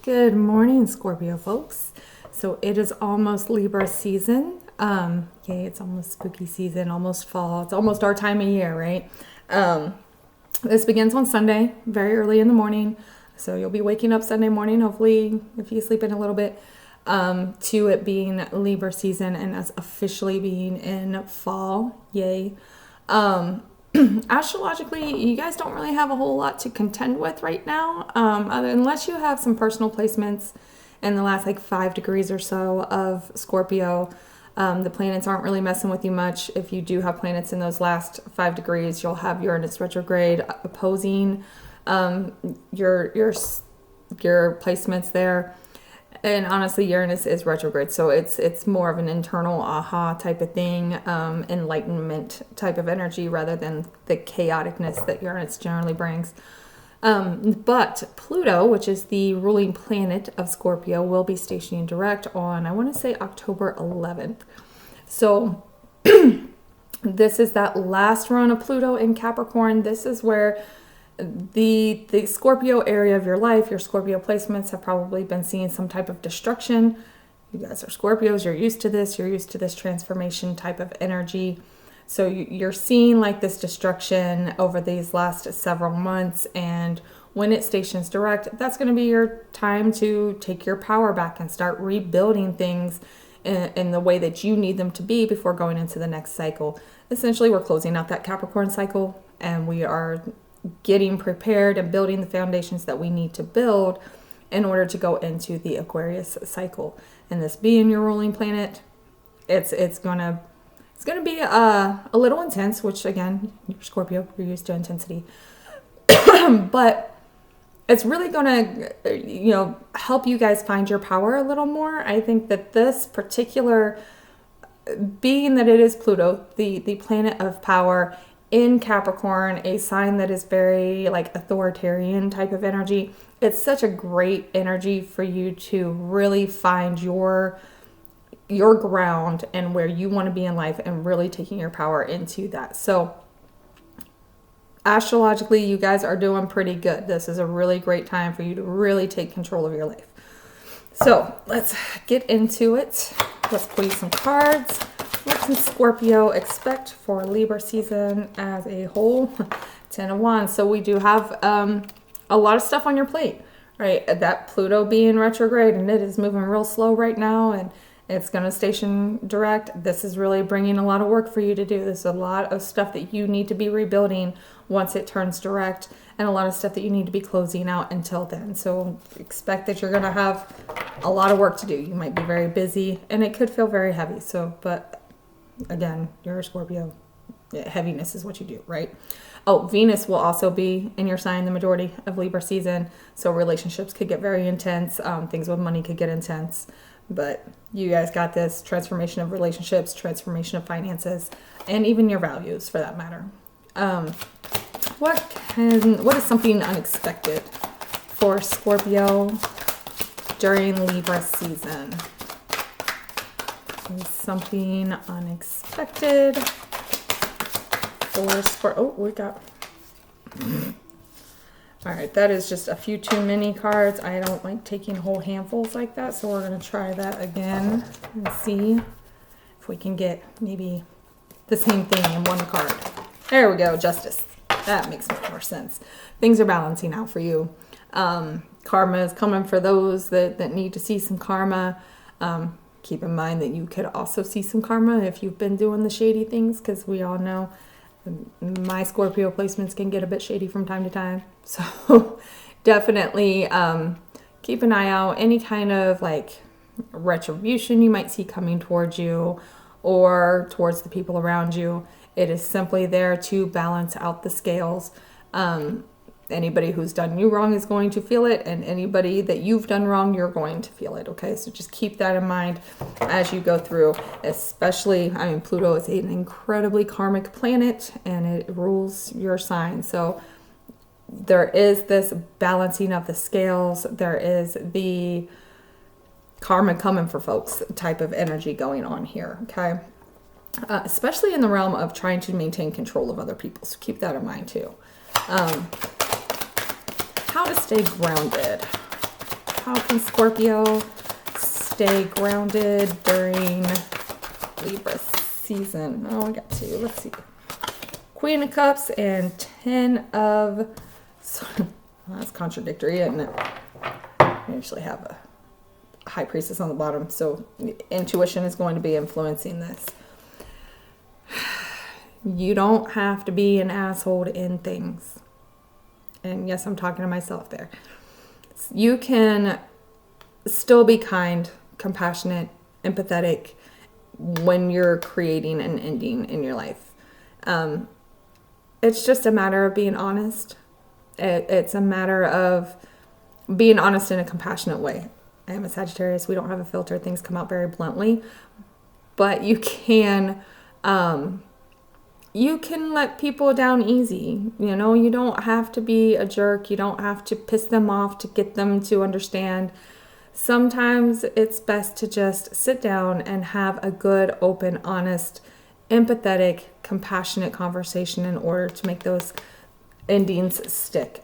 Good morning, Scorpio folks. So it is almost Libra season. Yay, it's almost spooky season, almost fall. It's almost our time of year, right? This begins on Sunday, very early in the morning. So you'll be waking up Sunday morning, hopefully, if you sleep in a little bit, to it being Libra season and us officially being in fall. Yay. Astrologically, you guys don't really have a whole lot to contend with right now, unless you have some personal placements in the last 5 degrees or so of Scorpio. The planets aren't really messing with you much. If you do have planets in those last 5 degrees, you'll have Uranus retrograde opposing your placements there. And honestly, Uranus is retrograde, so it's more of an internal aha type of thing, enlightenment type of energy rather than the chaoticness that Uranus generally brings. But Pluto, which is the ruling planet of Scorpio, will be stationing direct on, I want to say, October 11th. So this is that last run of Pluto in Capricorn. This is where the Scorpio area of your life, your Scorpio placements have probably been seeing some type of destruction. You guys are Scorpios, you're used to this transformation type of energy. So you're seeing this destruction over these last several months, and when it stations direct, that's going to be your time to take your power back and start rebuilding things in the way that you need them to be before going into the next cycle. Essentially, we're closing out that Capricorn cycle, and we are getting prepared and building the foundations that we need to build in order to go into the Aquarius cycle. And this being your ruling planet, it's gonna be a little intense, which again, you're Scorpio, you're used to intensity. But it's really gonna help you guys find your power a little more. I think that this particular, being that it is Pluto, the planet of power in Capricorn, a sign that is very authoritarian type of energy, it's such a great energy for you to really find your ground and where you want to be in life and really taking your power into that. So astrologically, you guys are doing pretty good. This is a really great time for you to really take control of your life. So let's get into it. Let's pull you some cards. What can Scorpio expect for Libra season as a whole? 10 of Wands. So we do have a lot of stuff on your plate, right? That Pluto being retrograde, and it is moving real slow right now, and it's going to station direct. This is really bringing a lot of work for you to do. There's a lot of stuff that you need to be rebuilding once it turns direct, and a lot of stuff that you need to be closing out until then. So expect that you're going to have a lot of work to do. You might be very busy, and it could feel very heavy. But again, you're a Scorpio. Heaviness is what you do, right? Oh, Venus will also be in your sign the majority of Libra season. So relationships could get very intense. Things with money could get intense. But you guys got this. Transformation of relationships, transformation of finances, and even your values for that matter. What is something unexpected for Scorpio during Libra season? Something unexpected for Scorpio. Oh, we got. All right, that is just a few too many cards. I don't like taking whole handfuls like that, so we're going to try that again and see if we can get maybe the same thing in one card. There we go, Justice. That makes more sense. Things are balancing out for you. Karma is coming for those that need to see some karma. Keep in mind that you could also see some karma if you've been doing the shady things, because we all know my Scorpio placements can get a bit shady from time to time. So definitely keep an eye out. Any kind of retribution you might see coming towards you or towards the people around you, it is simply there to balance out the scales. Anybody who's done you wrong is going to feel it, and anybody that you've done wrong, you're going to feel it, okay? So just keep that in mind as you go through, especially, Pluto is an incredibly karmic planet, and it rules your sign. So there is this balancing of the scales. There is the karma coming for folks type of energy going on here, okay? Especially in the realm of trying to maintain control of other people. So keep that in mind too. How to stay grounded. How can Scorpio stay grounded during Libra season? Oh, I got two. Let's see. Queen of Cups and 10 of... Well, that's contradictory, isn't it? I actually have a High Priestess on the bottom, so intuition is going to be influencing this. You don't have to be an asshole in things. And yes, I'm talking to myself there. You can still be kind, compassionate, empathetic when you're creating an ending in your life. It's just a matter of being honest. It's a matter of being honest in a compassionate way. I am a Sagittarius. We don't have a filter. Things come out very bluntly. But you can let people down easy. You know, you don't have to be a jerk. You don't have to piss them off to get them to understand. Sometimes it's best to just sit down and have a good, open, honest, empathetic, compassionate conversation in order to make those endings stick.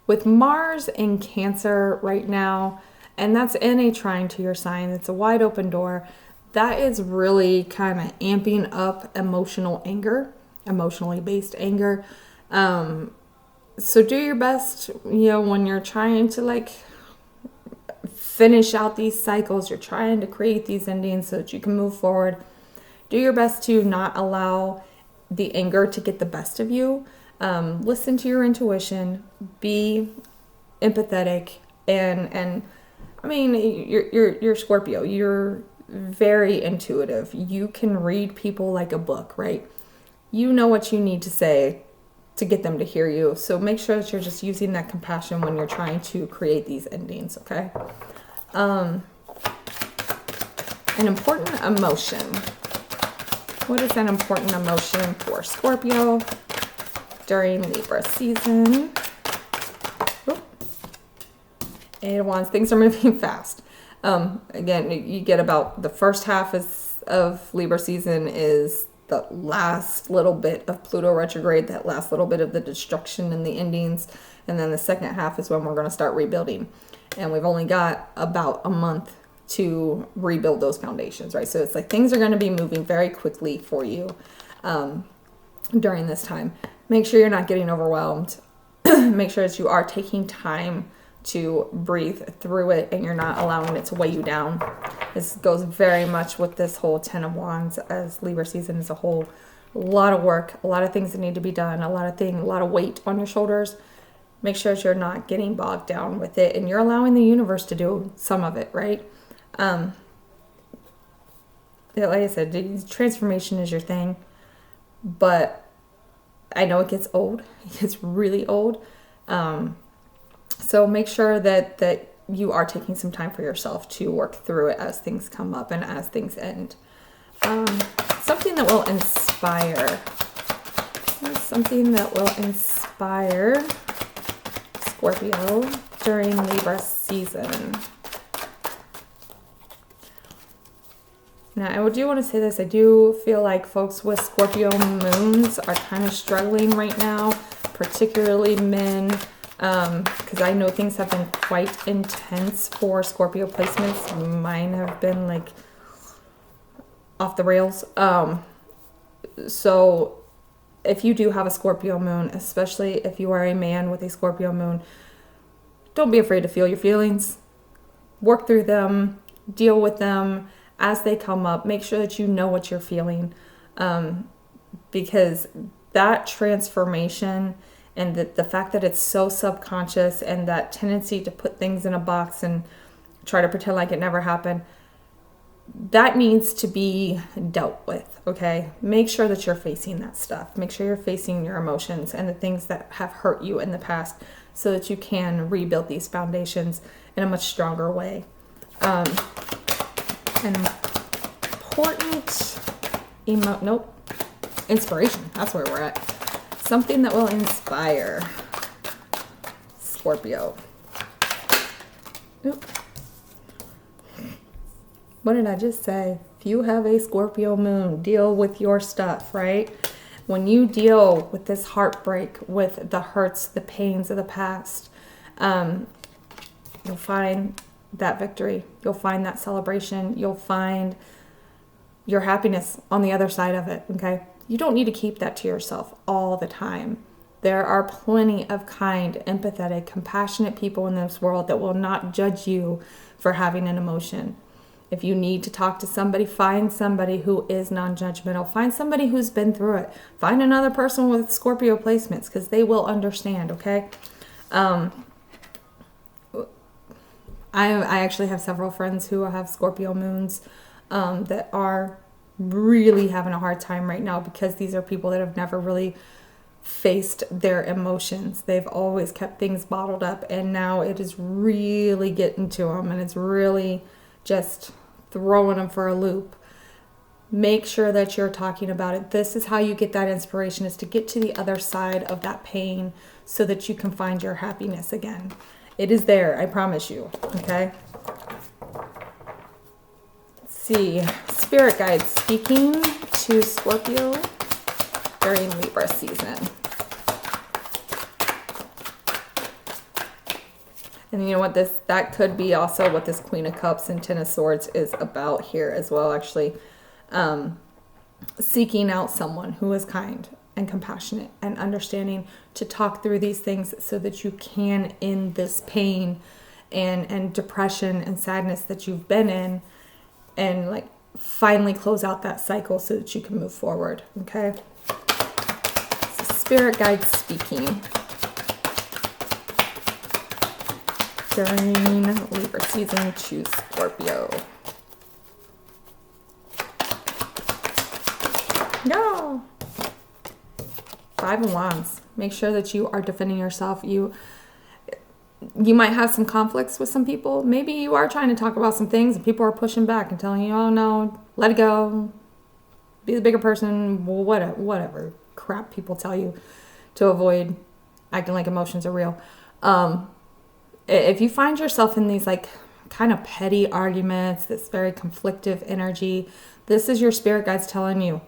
With Mars in Cancer right now, and that's in a trine to your sign, it's a wide open door. That is really kind of amping up emotional anger, emotionally based anger. So do your best, you know, when you're trying to like finish out these cycles, you're trying to create these endings so that you can move forward. Do your best to not allow the anger to get the best of you. Listen to your intuition, be empathetic, and I mean, you're Scorpio. You're very intuitive. You can read people like a book, right? You know what you need to say to get them to hear you. So make sure that you're just using that compassion when you're trying to create these endings, okay? An important emotion. What is an important emotion for Scorpio during Libra season? Oop. 8 of Wands. Things are moving fast. Again, you get about the first half of Libra season is the last little bit of Pluto retrograde, that last little bit of the destruction and the endings. And then the second half is when we're going to start rebuilding. And we've only got about a month to rebuild those foundations, right? So it's like things are going to be moving very quickly for you during this time. Make sure you're not getting overwhelmed. Make sure that you are taking time to breathe through it and you're not allowing it to weigh you down. This goes very much with this whole 10 of Wands as Libra season as a whole. A lot of work, a lot of things that need to be done, a lot of weight on your shoulders. Make sure that you're not getting bogged down with it and you're allowing the universe to do some of it, right? Like I said, transformation is your thing, but I know it gets old. It gets really old. So make sure that you are taking some time for yourself to work through it as things come up and as things end. Something that will inspire. Something that will inspire Scorpio during Libra season. Now, I do want to say this. I do feel like folks with Scorpio moons are kind of struggling right now, particularly men, because I know things have been quite intense for Scorpio placements. Mine have been like off the rails. So if you do have a Scorpio moon, especially if you are a man with a Scorpio moon, don't be afraid to feel your feelings. Work through them, deal with them as they come up. Make sure that you know what you're feeling, because that transformation and the fact that it's so subconscious and that tendency to put things in a box and try to pretend like it never happened, that needs to be dealt with, okay? Make sure that you're facing that stuff. Make sure you're facing your emotions and the things that have hurt you in the past so that you can rebuild these foundations in a much stronger way. An important inspiration. That's where we're at. Something that will inspire Scorpio. Oop. What did I just say? If you have a Scorpio moon, deal with your stuff, right? when you deal with this heartbreak, with the hurts, the pains of the past, you'll find that victory. You'll find that celebration. You'll find your happiness on the other side of it, okay? You don't need to keep that to yourself all the time. There are plenty of kind, empathetic, compassionate people in this world that will not judge you for having an emotion. If you need to talk to somebody, find somebody who is non-judgmental. Find somebody who's been through it. Find another person with Scorpio placements, because they will understand, okay? I actually have several friends who have Scorpio moons that are really having a hard time right now, because these are people that have never really faced their emotions. They've always kept things bottled up, and now it is really getting to them, and it's really just throwing them for a loop. Make sure that you're talking about it. This is how you get that inspiration, is to get to the other side of that pain so that you can find your happiness again. It is there, I promise you, okay? Let's see. Spirit guides speaking to Scorpio during Libra season. And you know what, that could be also what this Queen of Cups and Ten of Swords is about here as well, actually. Seeking out someone who is kind and compassionate and understanding to talk through these things so that you can end this pain and depression and sadness that you've been in, and like finally close out that cycle so that you can move forward, okay? So Spirit guides speaking during Libra season to Scorpio. No. 5 of Wands. Make sure that you are defending yourself. You might have some conflicts with some people. Maybe you are trying to talk about some things and people are pushing back and telling you, oh no, let it go. Be the bigger person. Whatever crap people tell you to avoid acting like emotions are real. If you find yourself in these like kind of petty arguments, this very conflictive energy, this is your spirit guides telling you,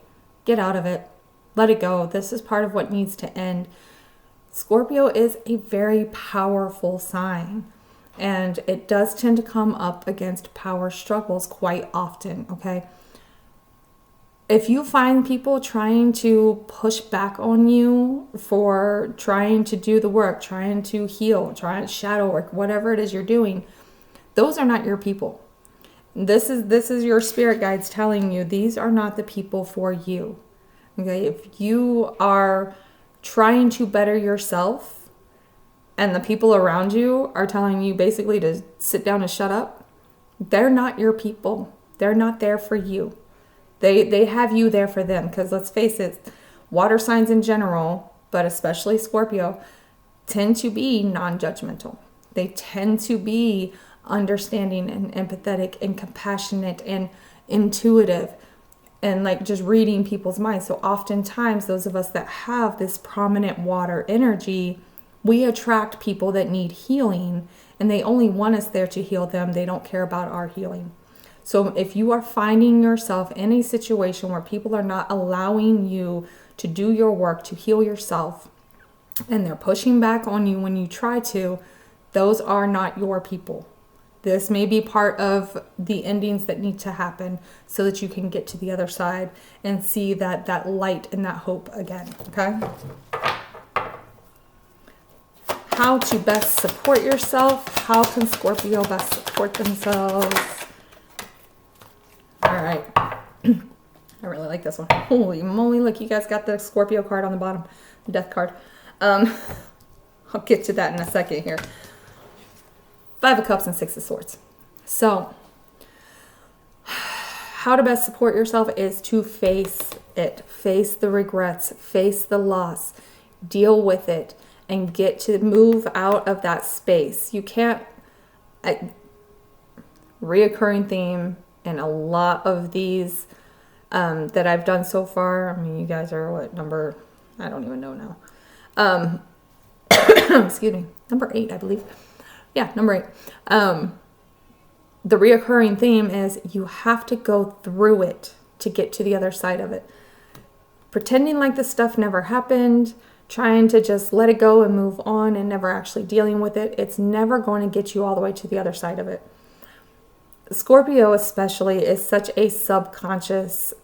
get out of it. Let it go. This is part of what needs to end. Scorpio is a very powerful sign, and it does tend to come up against power struggles quite often, okay? If you find people trying to push back on you for trying to do the work, trying to heal, trying to shadow work, whatever it is you're doing, those are not your people. This is your spirit guides telling you these are not the people for you. Okay, if you are trying to better yourself and the people around you are telling you basically to sit down and shut up, they're not your people. They're not there for you. They have you there for them, because let's face it, water signs in general, but especially Scorpio, tend to be non-judgmental. They tend to be understanding and empathetic and compassionate and intuitive and like just reading people's minds. So oftentimes those of us that have this prominent water energy, we attract people that need healing, and they only want us there to heal them. They don't care about our healing. So if you are finding yourself in a situation where people are not allowing you to do your work, to heal yourself, and they're pushing back on you when you try to, those are not your people. This may be part of the endings that need to happen so that you can get to the other side and see that light and that hope again, okay? How to best support yourself. How can Scorpio best support themselves? All right. I really like this one. Holy moly, look, you guys got the Scorpio card on the bottom, the death card. I'll get to that in a second here. 5 of Cups and 6 of Swords. So, how to best support yourself is to face it. Face the regrets. Face the loss. Deal with it. And get to move out of that space. You can't... reoccurring theme in a lot of these that I've done so far. I mean, you guys are what, number... I don't even know now. Excuse me. Number 8, I believe. Yeah, number 8. The reoccurring theme is you have to go through it to get to the other side of it. pretending like this stuff never happened, trying to just let it go and move on and never actually dealing with it, it's never going to get you all the way to the other side of it. Scorpio especially is such a subconscious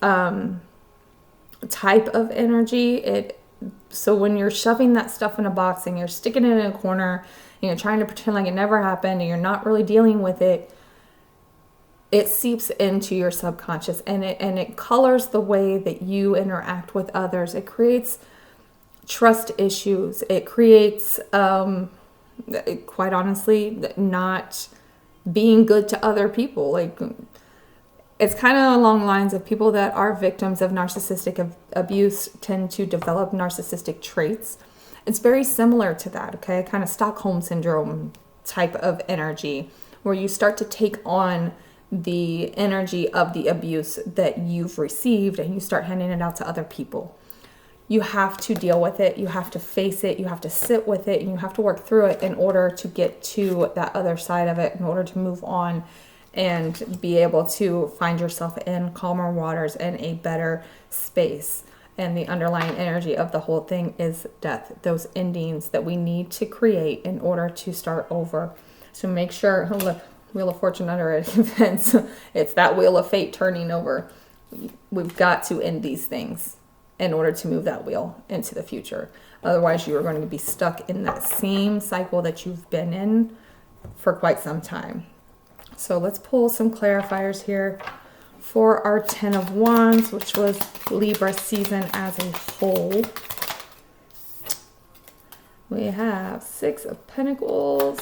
type of energy. So when you're shoving that stuff in a box and you're sticking it in a corner and you're trying to pretend like it never happened and you're not really dealing with it, it seeps into your subconscious and it colors the way that you interact with others. It creates trust issues. It creates, quite honestly, not being good to other people. Like, it's kind of along the lines of people that are victims of narcissistic abuse tend to develop narcissistic traits. It's very similar to that, okay? Kind of Stockholm syndrome type of energy, where you start to take on the energy of the abuse that you've received and you start handing it out to other people. You have to deal with it. You have to face it. You have to sit with it, and you have to work through it in order to get to that other side of it, in order to move on and be able to find yourself in calmer waters and a better space. And the underlying energy of the whole thing is death, those endings that we need to create in order to start over. So make sure, oh look, Wheel of Fortune under it events. It's that wheel of fate turning over. We've got to end these things in order to move that wheel into the future. Otherwise, you are going to be stuck in that same cycle that you've been in for quite some time. So let's pull some clarifiers here for our 10 of Wands, which was Libra season as a whole. We have 6 of Pentacles,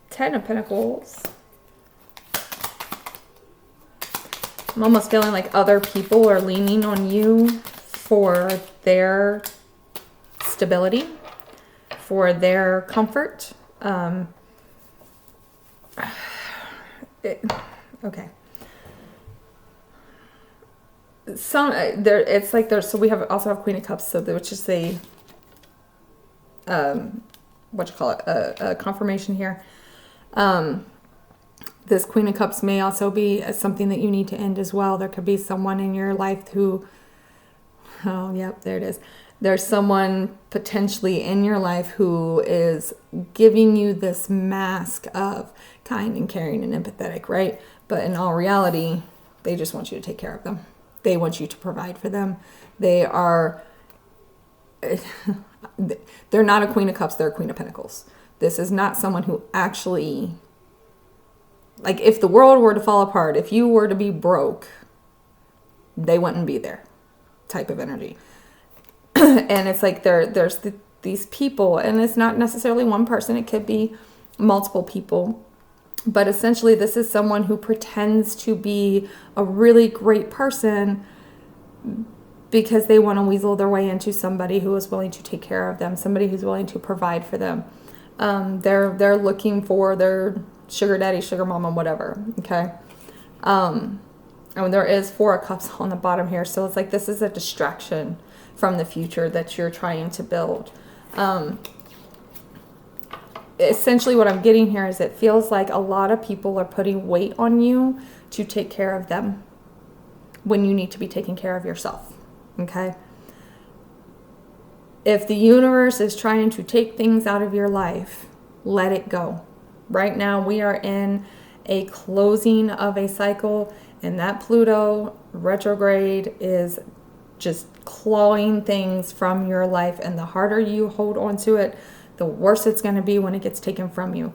10 of Pentacles. I'm almost feeling like other people are leaning on you for their stability, for their comfort. Okay. It's like there's, so we also have Queen of Cups, so which is a, a confirmation here. This Queen of Cups may also be something that you need to end as well. There could be someone in your life who, oh, yep, there it is. There's someone potentially in your life who is giving you this mask of kind and caring and empathetic, right? But in all reality, they just want you to take care of them. They want you to provide for them. They are, they're not a Queen of Cups, they're a Queen of Pentacles. This is not someone who actually, like, if the world were to fall apart, if you were to be broke, they wouldn't be there type of energy. And it's like there's these people, and it's not necessarily one person. It could be multiple people. But essentially, this is someone who pretends to be a really great person because they want to weasel their way into somebody who is willing to take care of them, somebody who's willing to provide for them. They're looking for their sugar daddy, sugar mama, whatever. Okay. And there is 4 of Cups on the bottom here, so it's like this is a distraction from the future that you're trying to build. Essentially what I'm getting here is it feels like a lot of people are putting weight on you to take care of them when you need to be taking care of yourself. Okay? If the universe is trying to take things out of your life, let it go. Right now we are in a closing of a cycle, and that Pluto retrograde is just clawing things from your life, and the harder you hold on to it, the worse it's going to be when it gets taken from you.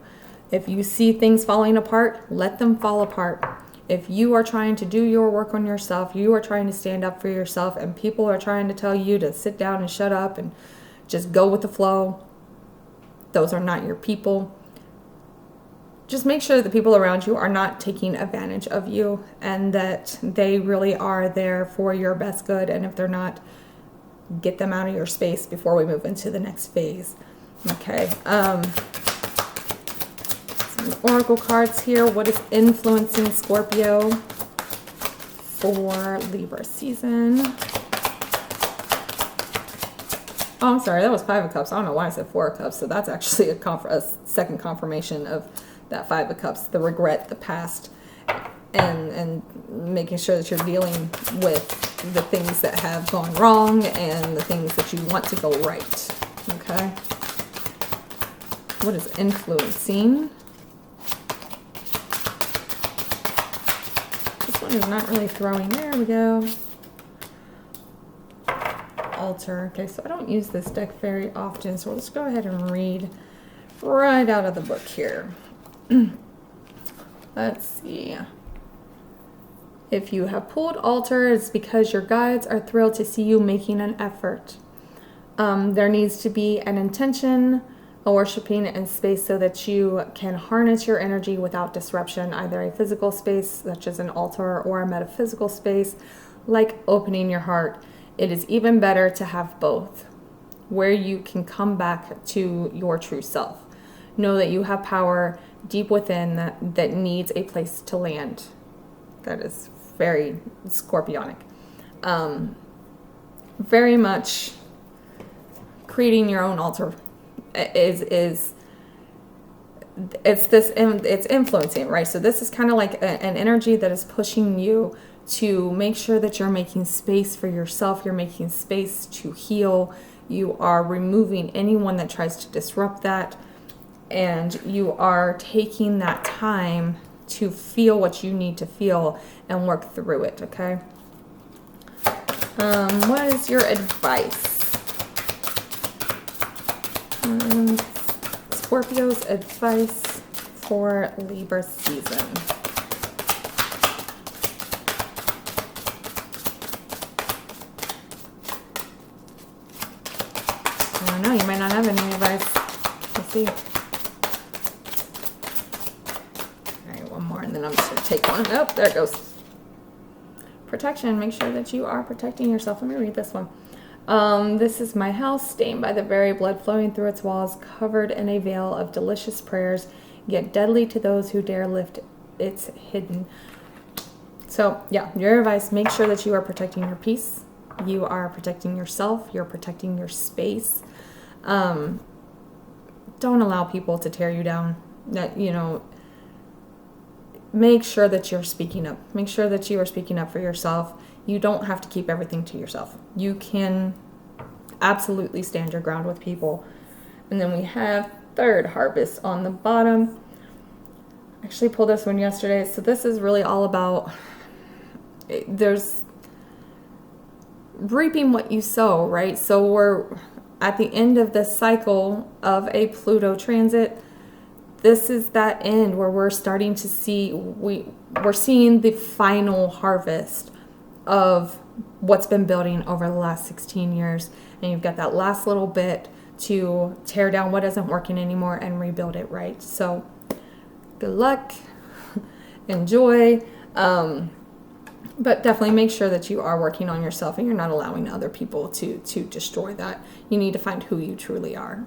If you see things falling apart, let them fall apart. If you are trying to do your work on yourself, you are trying to stand up for yourself, and people are trying to tell you to sit down and shut up and just go with the flow, those are not your people. Just make sure the people around you are not taking advantage of you and that they really are there for your best good. And if they're not, get them out of your space before we move into the next phase. Okay. Some oracle cards here. What is influencing Scorpio for Libra season? Oh, I'm sorry. That was 5 of Cups. I don't know why I said 4 of Cups. So that's actually a second confirmation of that 5 of Cups, the regret, the past. and making sure that you're dealing with the things that have gone wrong and the things that you want to go right. Okay. What is influencing? This one is not really throwing. There we go. Altar. Okay, so I don't use this deck very often, so let's go ahead and read right out of the book here. Let's see. If you have pulled altar, it's because your guides are thrilled to see you making an effort. There needs to be an intention, a worshiping in space so that you can harness your energy without disruption, either a physical space, such as an altar, or a metaphysical space, like opening your heart. It is even better to have both, where you can come back to your true self. Know that you have power deep within that needs a place to land. That is very Scorpionic. Very much creating your own altar it's influencing, right? So this is kind of like an energy that is pushing you to make sure that you're making space for yourself. You're making space to heal. You are removing anyone that tries to disrupt that. And you are taking that time to feel what you need to feel and work through it, okay? What is your advice? Scorpio's advice for Libra season. I don't know, you might not have any advice. We'll see. Alright, one more and then I'm just going to take one. Oh, there it goes. Protection. Make sure that you are protecting yourself. Let me read this one. This is my house, stained by the very blood flowing through its walls, covered in a veil of delicious prayers, yet deadly to those who dare lift its hidden. So, yeah, your advice, make sure that you are protecting your peace. You are protecting yourself. You're protecting your space. Don't allow people to tear you down. That, make sure that you're speaking up. Make sure that you are speaking up for yourself. You don't have to keep everything to yourself. You can absolutely stand your ground with people. And then we have third harvest on the bottom. I actually pulled this one yesterday. So this is really all about, there's reaping what you sow, right? So we're at the end of this cycle of a Pluto transit. This is that end where we're starting to see, we're seeing the final harvest of what's been building over the last 16 years. And you've got that last little bit to tear down what isn't working anymore and rebuild it, right? So good luck, enjoy, but definitely make sure that you are working on yourself and you're not allowing other people to destroy that. You need to find who you truly are.